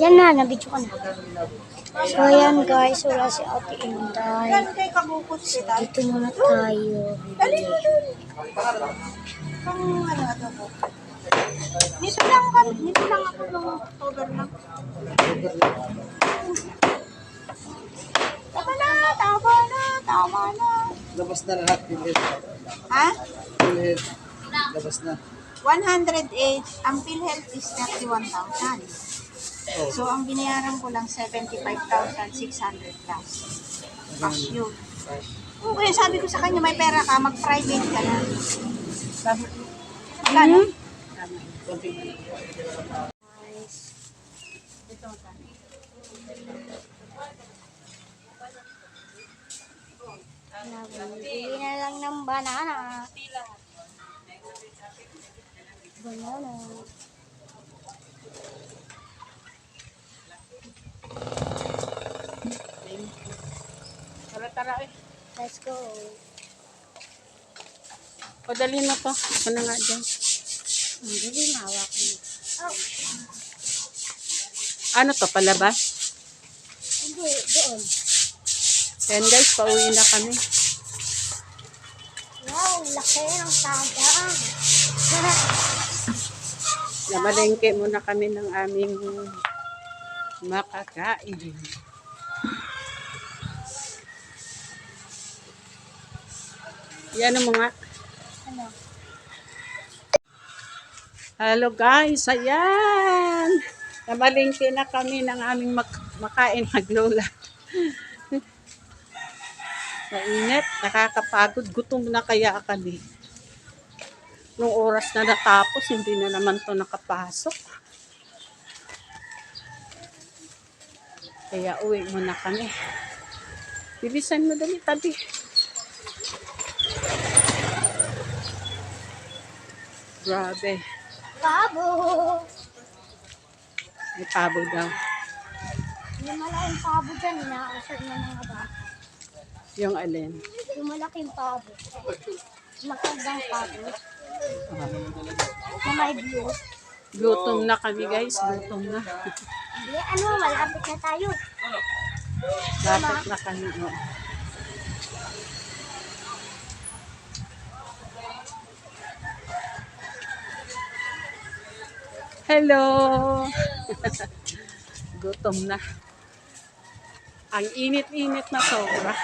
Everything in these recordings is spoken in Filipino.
Yan na, nabidyo ka na. So, ayan guys, wala si Ate Inday. So, dito muna tayo. Dito lang ako ng October lang. Tama na. Labas na lahat. Ha? PhilHealth. Labas na. 108, ang PhilHealth is 31,000. So, ang binayaran ko lang 75,600 plus. Cash yun. Okay, sabi ko sa kanya, may pera ka, mag-private ka na. Sabi ko, wala na. Nabili na lang ng banana. Banana. Tara eh. Let's go. Padali mo to. Ano nga dyan? Hindi mawak mo. Oh, Ano to, palabas? hindi, doon. Ayan guys, pauwi na kami. Wow, laki ng tagang. Namalengke muna kami ng aming makakain. Yan mo nga. Ano? Hello guys, ayan. Namalengke na kami ng aming makain maglola. Mainit, nakakapagod. Gutom na kaya kami. Nung oras na natapos, hindi na naman to nakapasok. Kaya uwi muna kami. Bilisan mo dali, tabi. Grabe. Pabo! May pabo daw. Yung malaking pabo dyan, inaasar ng mga bata. Yung alin. Yung malaking pabo. Magandang pabo. Na may blue. Gutom na kami guys, gutom na. Hindi, ano, malapit na tayo. Dapat na kami. Oh. Hello! Gutom na. Ang init-init na sobra.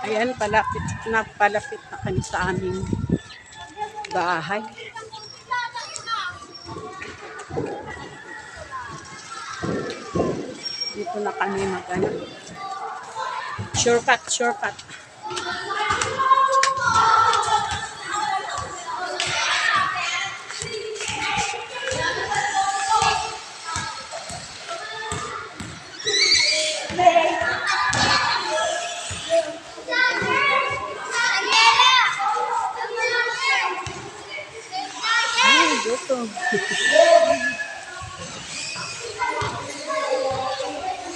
Ayan, palapit na kami sa aming bahay. Dito na kami mag-ano. Shortcut. Ay, gutom.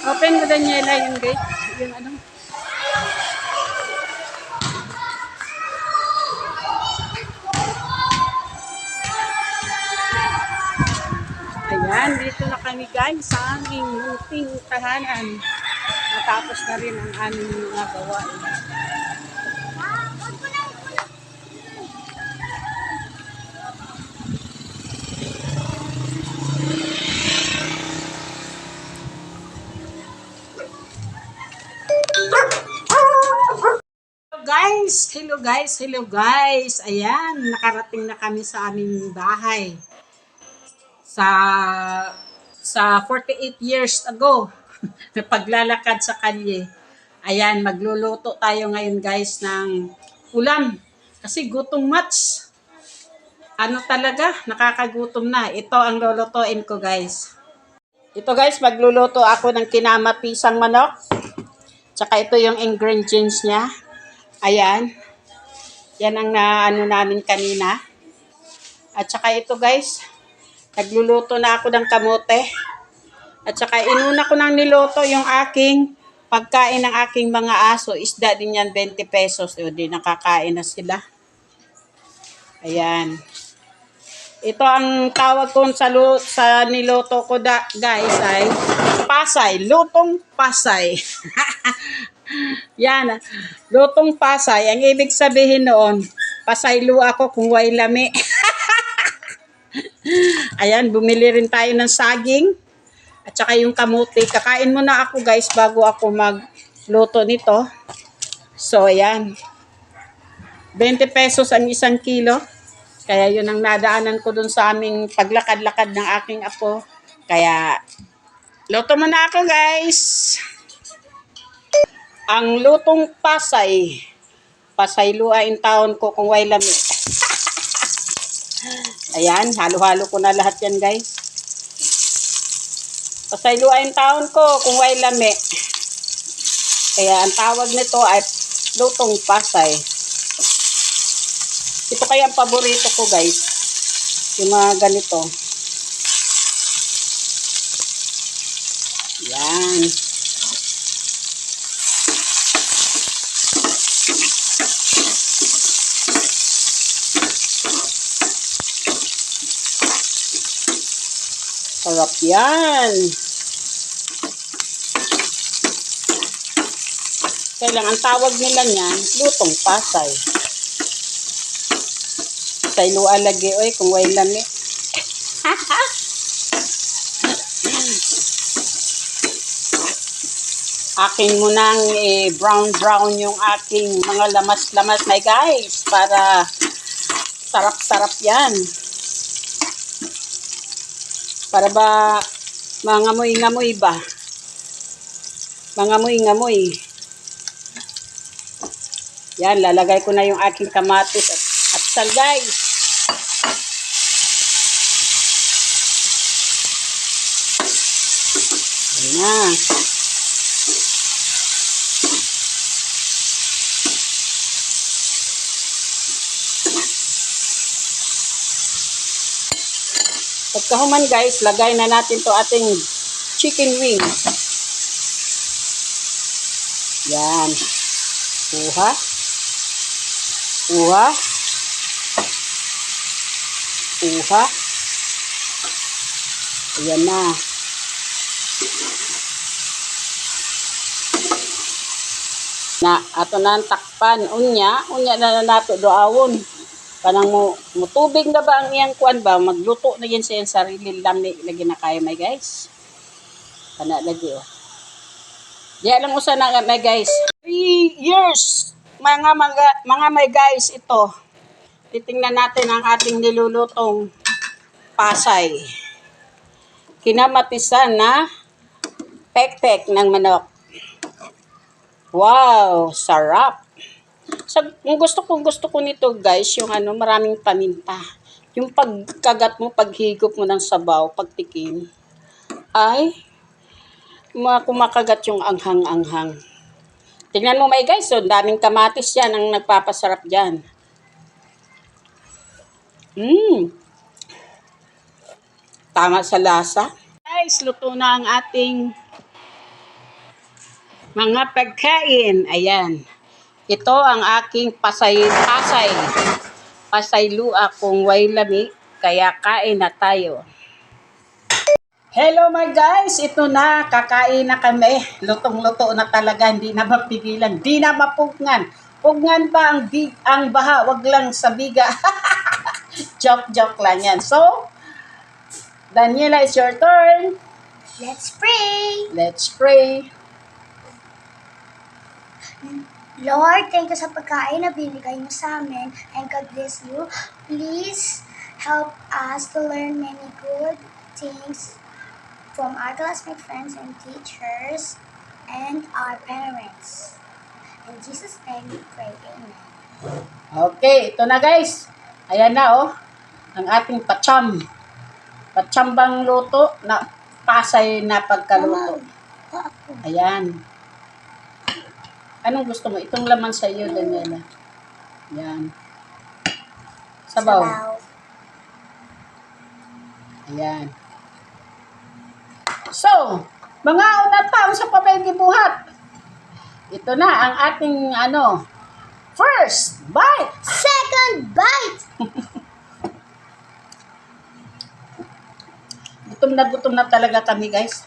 Open mo, Daniela, yung gate. Yung ano. Ayan, dito na kami guys sa aming munting tahanan. Natapos na rin ang aming mga gawain. Hello guys. Ayan, nakarating na kami sa aming bahay. Sa 48 years ago, paglalakad sa kalye. Ayan, magluluto tayo ngayon guys ng ulam. Kasi gutom much. Ano talaga, nakakagutom na. Ito ang lulutuin ko guys. Ito guys, magluluto ako ng kinamatisang manok. Tsaka ito yung ingredients niya. Ayan. Yan ang naano namin kanina. At saka ito guys, Nagluluto na ako ng kamote. At saka inuna ko nang niluto yung aking pagkain ng aking mga aso. Isda din yan, 20 pesos. O, di nakakain na sila. Ayan. Ito ang tawag ko sa niluto ko guys ay pasay. Lutong pasay. Yan. Lutong pasay. Ang ibig sabihin noon, pasaylo ako kung way lami. Ayan, bumili rin tayo ng saging. At saka yung kamuti. Kakain muna ako guys bago ako magluto nito. So, ayan. 20 pesos ang isang kilo. Kaya yun ang nadaanan ko dun sa aming paglakad-lakad ng aking apo. Kaya, luto muna ako guys. Ang lutong pasay. Pasayluain taon ko kung way lami. Ayan, halo-halo ko na lahat yan guys. Pasayluain taon ko kung way lami. Kaya ang tawag nito ay lutong pasay. Ito kaya ang paborito ko guys. Yung mga ganito. Yan. Sarap yan. Kaya lang, ang tawag nila niyan, lutong pasay. Sa ilua lagi, oy, kung way lami. Akin mo nang brown yung aking mga lamas-lamas na guys, para sarap-sarap yan. Para ba mangamoy-ngamoy ba? Mangamoy-ngamoy. Yan, lalagay ko na yung aking kamatis at sal guys. Yan na. Pagkahuman guys, lagay na natin to ating chicken wings. Yan. Kuha. Kuha. Kuha. Ayan na. Ato na ang takpan. Unya na nato doawon. Kanang mo tubig na ba ang iyang kuan ba? Magluto na yan sa iyang sarili lami. Lagi na kayo may guys. Kana lagi oh. Diyan lang usa na may guys. 3 years. Mga may guys ito. Titingnan natin ang ating nilulutong pasay. Kinamatisan na pek-pek ng manok. Wow, sarap. Gusto ko nito guys, yung maraming paminta. Yung pagkagat mo, paghigop mo ng sabaw, pagtikim, ay kumakagat yung anghang-anghang. Tingnan mo may guys, so daming kamatis yan ang nagpapasarap dyan. Tama sa lasa. Guys, luto na ang ating mga pagkain. Ayan. Ito ang aking pasaylua kung way lami, kaya kain na tayo. Hello my guys, ito na, kakain na kami. Lutong-luto na talaga, hindi na mapigilan, hindi na mapugnan. Pugnan pa ang baha, wag lang sa biga. Joke lang yan. So, Daniela, it's your turn. Let's pray. Let's pray. Lord, thank you sa pagkain na binigay mo sa amin, and God bless you. Please help us to learn many good things from our classmate friends and teachers and our parents. In Jesus' name we pray, amen. Okay, ito na guys. Ayan na oh, ang ating patsambang luto na pasay na pagkaluto. Ayan. Anong gusto mo? Itong laman sa iyo, Daniela. Yan. Sabaw. Ayan. So, mga unang taon sa papel gibuhat. Ito na ang ating first bite. Second bite! Gutom na talaga kami, guys.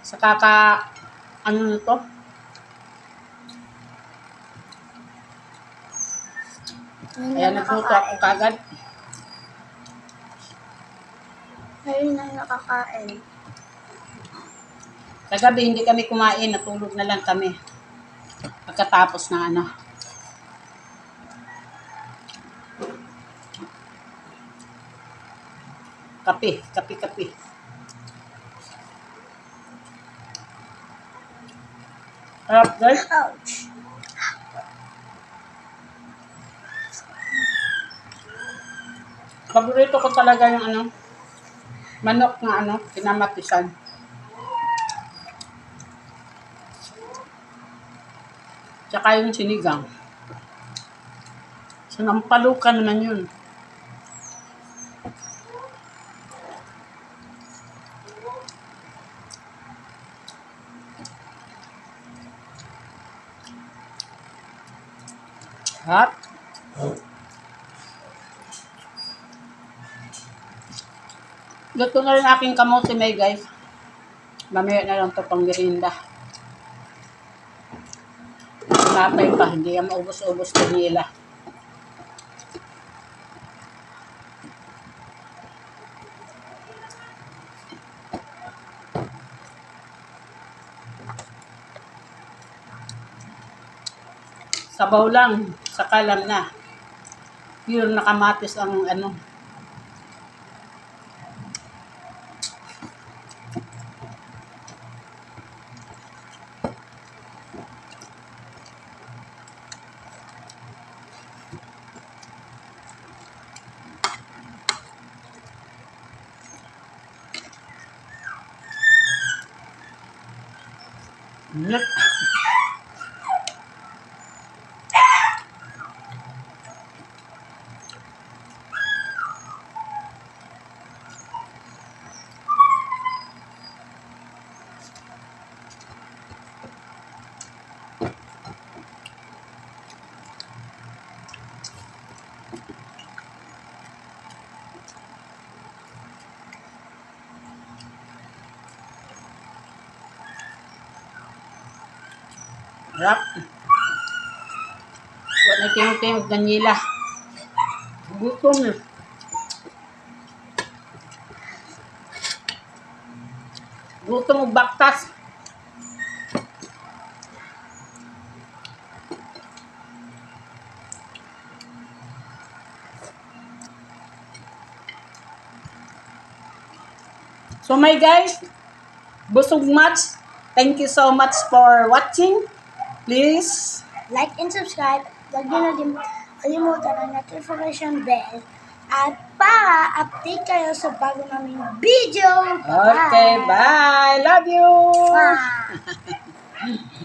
Sa nito. Ngayon Ayan, na nagluto ako nakakain. kagad. Ngayon na nakakain. Kagabi hindi kami kumain, natulog na lang kami. Pagkatapos ng kape. Harap, guys. Ouch! Paborito ko talaga yung manok na pinamatisan. Tsaka yung sinigang. Sinampalukan naman yun. Hot. Luto na rin aking kamote may guys. Mamaya na lang ito pang merienda. Napay pa, hindi yan maubos-ubos kanila. Sabaw lang, saka lang na. Pure na kamatis ang Net. Rap. Wala tingog-tingog ganila. Gutom na. Gutom o baktas. So my guys, busog much. Thank you so much for watching. Please Like and subscribe. Huwag niyo na din kalimutan ang notification bell at para update kayo sa bago naming video. Okay, bye. Love you. Bye!